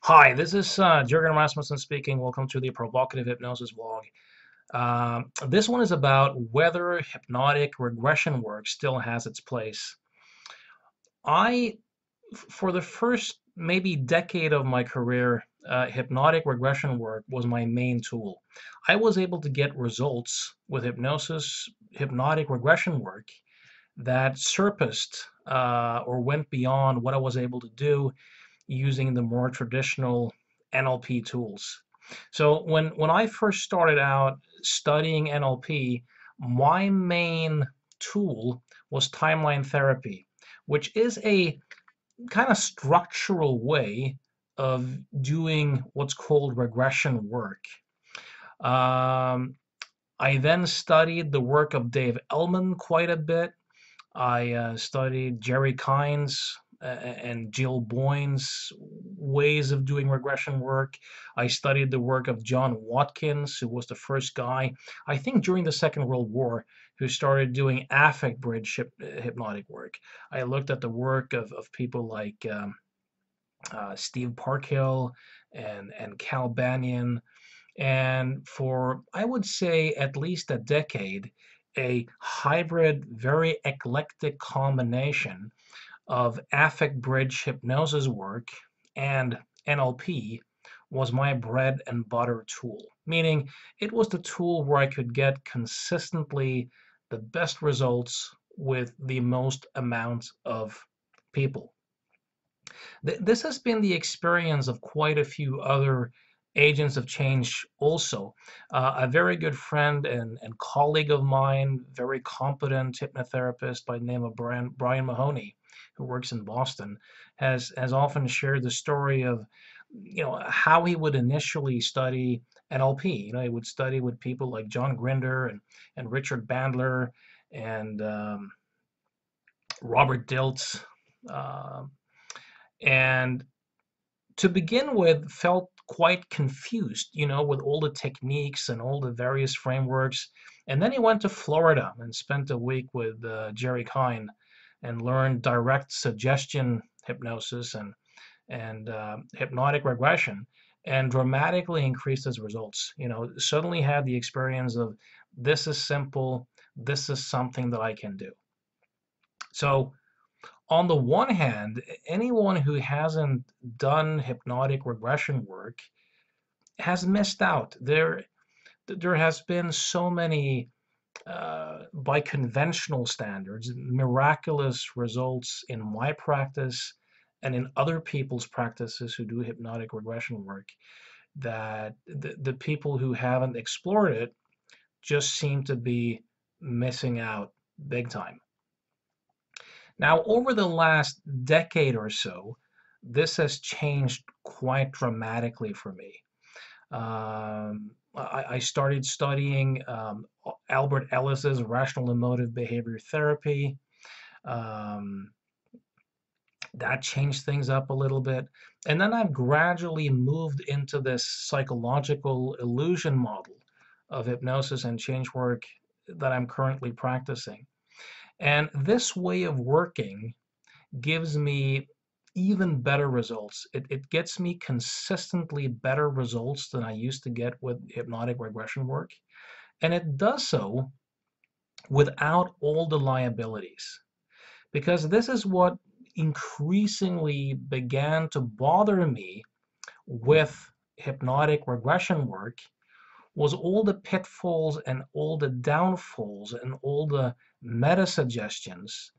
Hi, this is Jürgen Rasmussen speaking. Welcome to the Provocative Hypnosis vlog. This one is about whether hypnotic regression work still has its place. For the first maybe decade of my career, hypnotic regression work was my main tool. I was able to get results with hypnotic regression work that surpassed or went beyond what I was able to do using the more traditional NLP tools. So when I first started out studying NLP, my main tool was timeline therapy, which is a kind of structural way of doing what's called regression work. Um, I then studied the work of Dave Ellman quite a bit. I studied Jerry Kine's and Jill Boyne's ways of doing regression work. I studied the work of John Watkins, who was the first guy, I think during the Second World War, who started doing affect bridge hypnotic work. I looked at the work of people like Steve Parkhill and Cal Banyan, and for, I would say, at least a decade, a hybrid, very eclectic combination of affect bridge hypnosis work and NLP was my bread and butter tool, meaning it was the tool where I could get consistently the best results with the most amount of people. This has been the experience of quite a few other agents of change also. A very good friend and colleague of mine, very competent hypnotherapist by the name of Brian Mahoney, who works in Boston, has often shared the story of how he would initially study NLP. He would study with people like John Grinder and Richard Bandler and Robert Dilts. Uh, and to begin with felt quite confused, with all the techniques and all the various frameworks. And then he went to Florida and spent a week with Jerry Kine and learned direct suggestion hypnosis and hypnotic regression, and dramatically increased his results. Suddenly had the experience of, this is simple, this is something that I can do. So on the one hand, anyone who hasn't done hypnotic regression work has missed out. There has been so many, by conventional standards, miraculous results in my practice and in other people's practices who do hypnotic regression work, that the people who haven't explored it just seem to be missing out big time. Now, over the last decade or so, this has changed quite dramatically for me. I started studying Albert Ellis's rational emotive behavior therapy. Um, that changed things up a little bit. And then I've gradually moved into this psychological illusion model of hypnosis and change work that I'm currently practicing. And this way of working gives me even better results. It gets me consistently better results than I used to get with hypnotic regression work. And it does so without all the liabilities. Because this is what increasingly began to bother me with hypnotic regression work, was all the pitfalls and all the downfalls and all the meta suggestions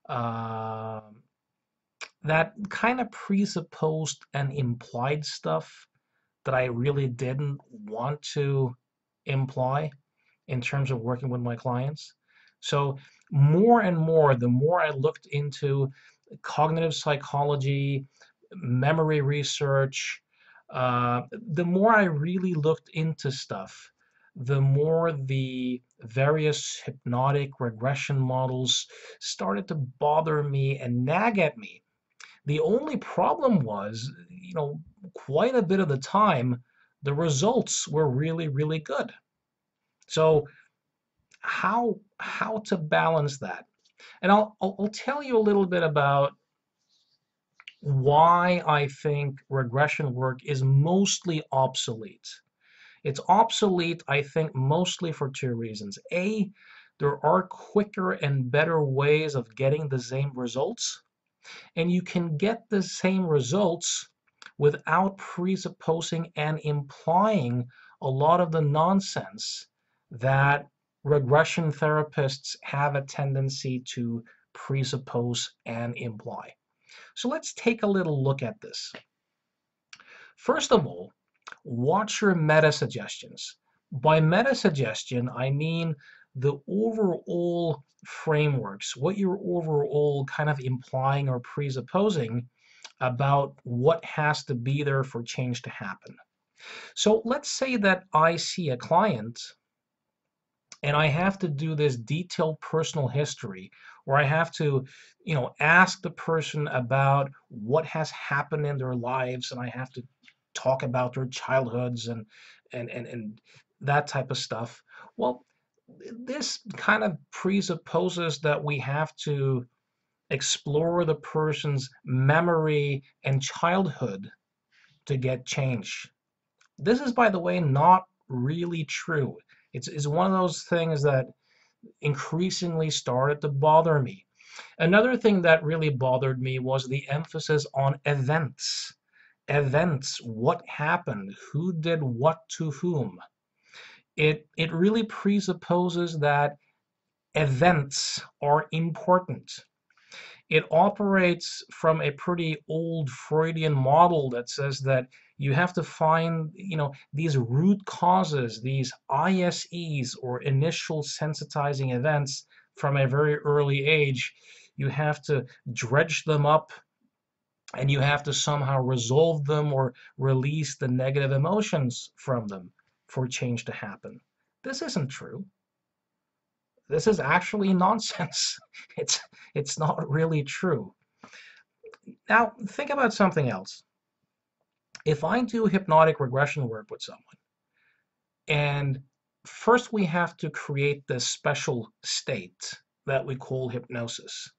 uh, that kind of presupposed and implied stuff that I really didn't want to imply in terms of working with my clients. So more and more, the more I looked into cognitive psychology, memory research, the more I really looked into stuff, the more the various hypnotic regression models started to bother me and nag at me. The only problem was, quite a bit of the time, the results were really, really good. So how to balance that? And I'll tell you a little bit about why I think regression work is mostly obsolete. It's obsolete, I think, mostly for two reasons. A, there are quicker and better ways of getting the same results, and you can get the same results without presupposing and implying a lot of the nonsense that regression therapists have a tendency to presuppose and imply. So let's take a little look at this. First of all, watch your meta suggestions. By meta suggestion, I mean the overall frameworks, what you're overall kind of implying or presupposing about what has to be there for change to happen. So let's say that I see a client and I have to do this detailed personal history, or I have to, ask the person about what has happened in their lives, and I have to talk about their childhoods and that type of stuff. Well, this kind of presupposes that we have to explore the person's memory and childhood to get change. This is, by the way, not really true. It's one of those things that increasingly started to bother me. Another thing that really bothered me was the emphasis on events. Events, what happened, who did what to whom. It really presupposes that events are important. It operates from a pretty old Freudian model that says that you have to find, these root causes, these ISEs, or initial sensitizing events, from a very early age. You have to dredge them up, and you have to somehow resolve them or release the negative emotions from them for change to happen. This isn't true. This is actually nonsense. It's not really true. Now, think about something else. If I do hypnotic regression work with someone, and first we have to create this special state that we call hypnosis,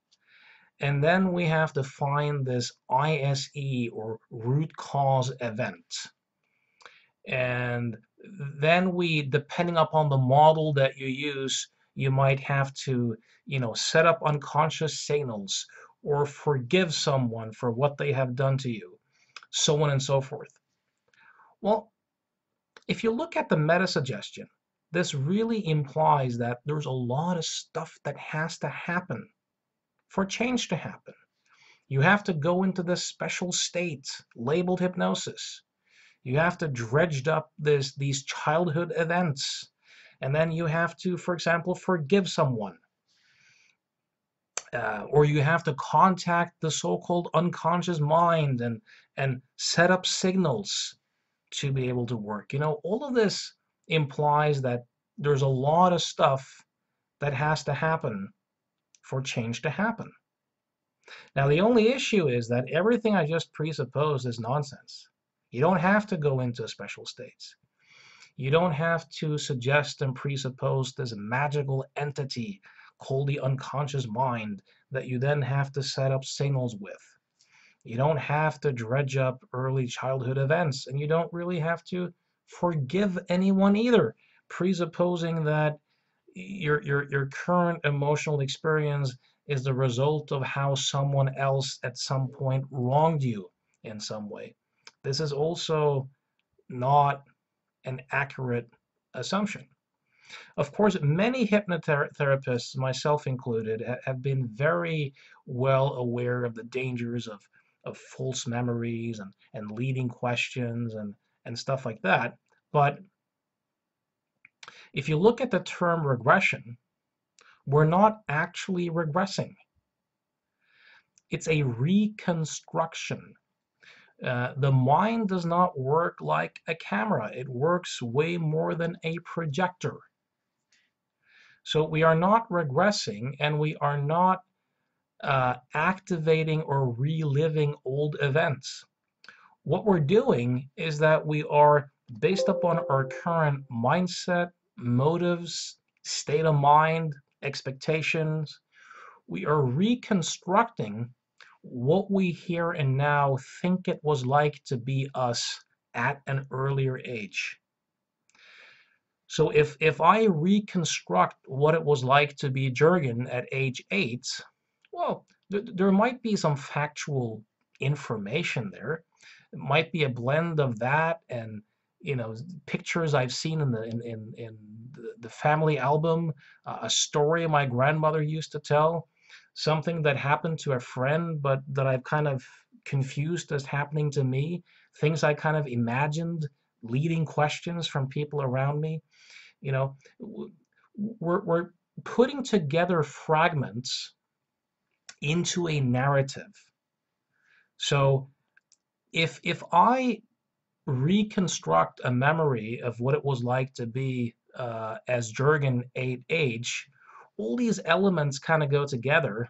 and then we have to find this ISE, or root cause event, and then we, depending upon the model that you use, you might have to, set up unconscious signals, or forgive someone for what they have done to you, so on and so forth. Well, if you look at the meta suggestion, this really implies that there's a lot of stuff that has to happen for change to happen. You have to go into this special state labeled hypnosis. You have to dredge up these childhood events. And then you have to, for example, forgive someone. Or you have to contact the so-called unconscious mind and set up signals to be able to work. All of this implies that there's a lot of stuff that has to happen for change to happen. Now, the only issue is that everything I just presupposed is nonsense. You don't have to go into special states. You don't have to suggest and presuppose this magical entity called the unconscious mind that you then have to set up signals with. You don't have to dredge up early childhood events, and you don't really have to forgive anyone either, presupposing that your current emotional experience is the result of how someone else at some point wronged you in some way. This is also not an accurate assumption. Of course, many hypnotherapists, myself included, have been very well aware of the dangers of false memories and leading questions and stuff like that. But if you look at the term regression, we're not actually regressing. It's a reconstruction. The mind does not work like a camera. It works way more than a projector. So we are not regressing, and we are not activating or reliving old events. What we're doing is that we are, based upon our current mindset, motives, state of mind, expectations, we are reconstructing what we here and now think it was like to be us at an earlier age. So if I reconstruct what it was like to be Jurgen at age 8, well, there might be some factual information there. It might be a blend of that and pictures I've seen in the family album, a story my grandmother used to tell, something that happened to a friend, but that I've kind of confused as happening to me, things I kind of imagined, leading questions from people around me. You know, we're putting together fragments into a narrative. So if I reconstruct a memory of what it was like to be as Jurgen at age, all these elements kind of go together,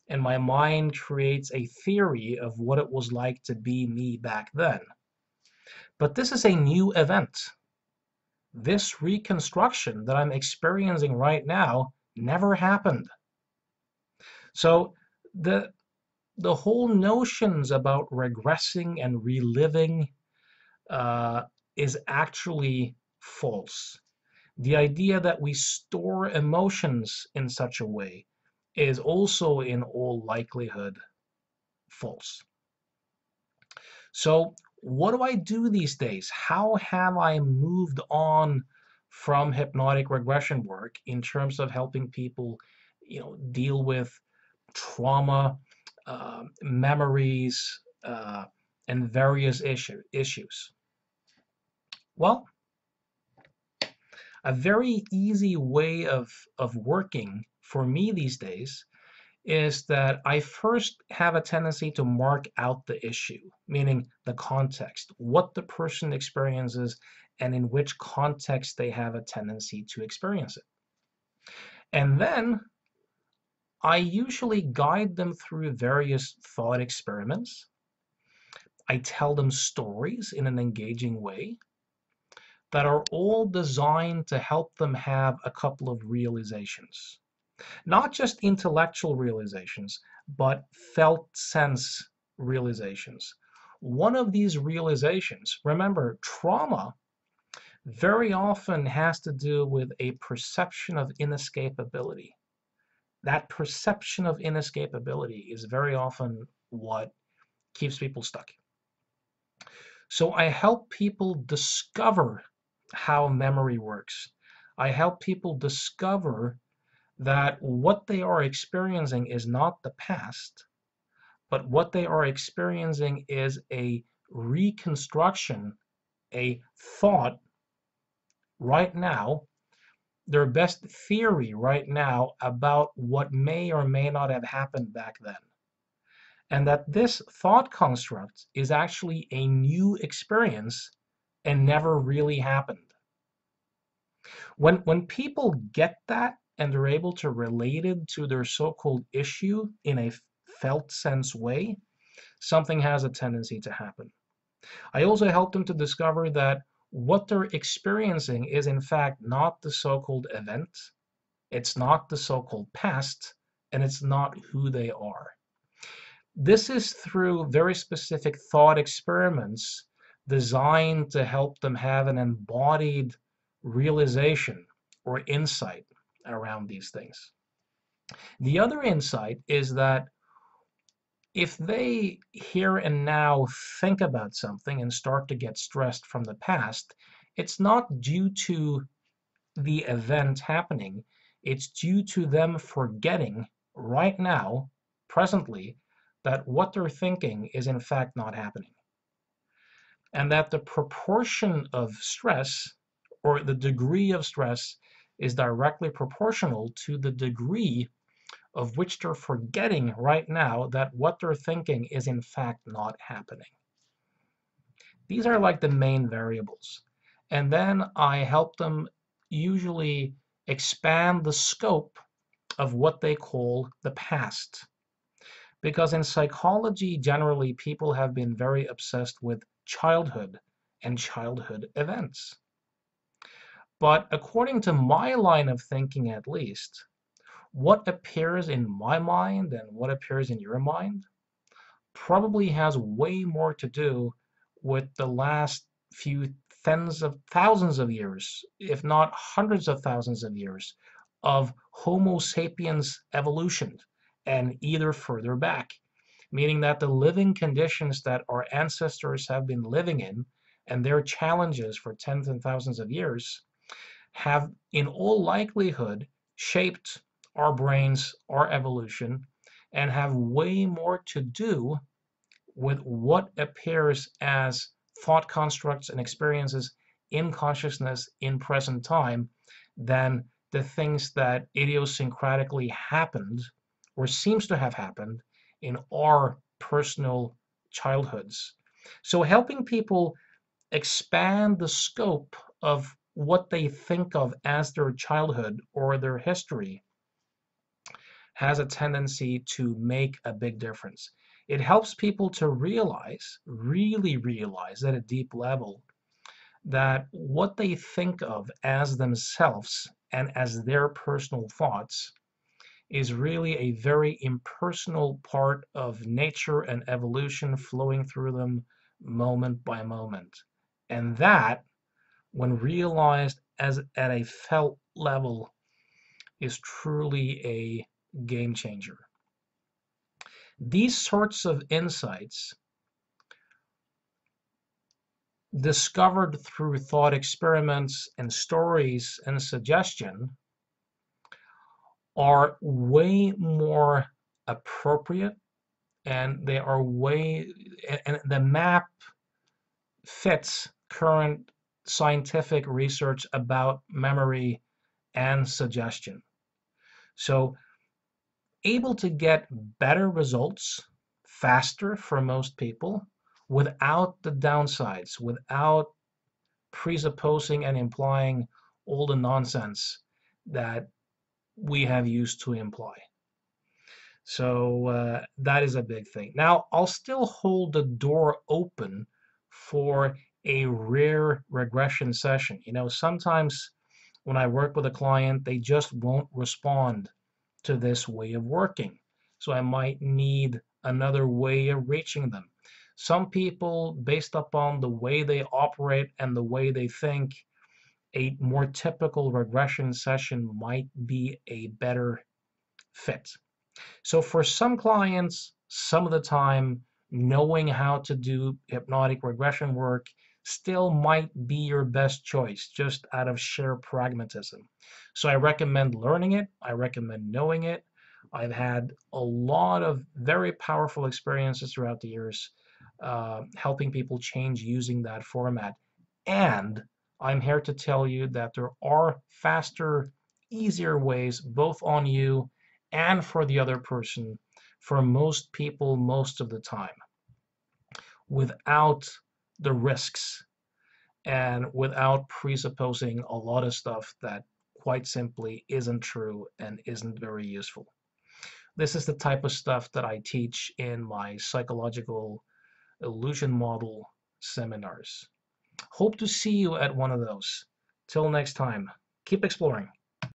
and my mind creates a theory of what it was like to be me back then. But this is a new event. This reconstruction that I'm experiencing right now never happened. So the whole notions about regressing and reliving uh, is actually false. The idea that we store emotions in such a way is also in all likelihood false. So what do I do these days? How have I moved on from hypnotic regression work in terms of helping people, deal with trauma, memories, and various issues? Well, a very easy way of working for me these days is that I first have a tendency to mark out the issue, meaning the context, what the person experiences, and in which context they have a tendency to experience it. And then I usually guide them through various thought experiments. I tell them stories in an engaging way that are all designed to help them have a couple of realizations. Not just intellectual realizations, but felt sense realizations. One of these realizations, remember, trauma very often has to do with a perception of inescapability. That perception of inescapability is very often what keeps people stuck. So I help people discover how memory works. I help people discover that what they are experiencing is not the past, but what they are experiencing is a reconstruction, a thought right now, their best theory right now about what may or may not have happened back then. And that this thought construct is actually a new experience and never really happened. When people get that and they're able to relate it to their so-called issue in a felt sense way, something has a tendency to happen. I also help them to discover that what they're experiencing is in fact not the so-called event, it's not the so-called past, and it's not who they are. This is through very specific thought experiments designed to help them have an embodied realization or insight around these things. The other insight is that if they here and now think about something and start to get stressed from the past, it's not due to the event happening, it's due to them forgetting right now, presently, that what they're thinking is in fact not happening. And that the proportion of stress or the degree of stress is directly proportional to the degree of which they're forgetting right now that what they're thinking is in fact not happening. These are like the main variables. And then I help them usually expand the scope of what they call the past. Because in psychology, generally, people have been very obsessed with childhood and childhood events. But according to my line of thinking, at least, what appears in my mind and what appears in your mind probably has way more to do with the last few tens of thousands of years, if not hundreds of thousands of years, of Homo sapiens evolution and either further back, meaning that the living conditions that our ancestors have been living in and their challenges for tens and thousands of years have, in all likelihood, shaped our brains, our evolution, and have way more to do with what appears as thought constructs and experiences in consciousness in present time than the things that idiosyncratically happened or seems to have happened in our personal childhoods. So helping people expand the scope of what they think of as their childhood or their history has a tendency to make a big difference. It helps people to realize, really realize at a deep level, that what they think of as themselves and as their personal thoughts is really a very impersonal part of nature and evolution flowing through them moment by moment. And that, when realized as at a felt level, is truly a game changer. These sorts of insights, discovered through thought experiments and stories and suggestion, are way more appropriate, and they are way, and the map fits current scientific research about memory and suggestion. So able to get better results faster for most people without the downsides, without presupposing and implying all the nonsense that we have used to imply. So that is a big thing. Now, I'll still hold the door open for a rare regression session. You know, sometimes when I work with a client, they just won't respond to this way of working. So I might need another way of reaching them. Some people, based upon the way they operate and the way they think, a more typical regression session might be a better fit. So for some clients, some of the time, knowing how to do hypnotic regression work still might be your best choice, just out of sheer pragmatism. So I recommend learning it. I recommend knowing it. I've had a lot of very powerful experiences throughout the years, helping people change using that format. And I'm here to tell you that there are faster, easier ways, both on you and for the other person, for most people most of the time, without the risks and without presupposing a lot of stuff that quite simply isn't true and isn't very useful. This is the type of stuff that I teach in my psychological illusion model seminars. Hope to see you at one of those. Till next time, keep exploring.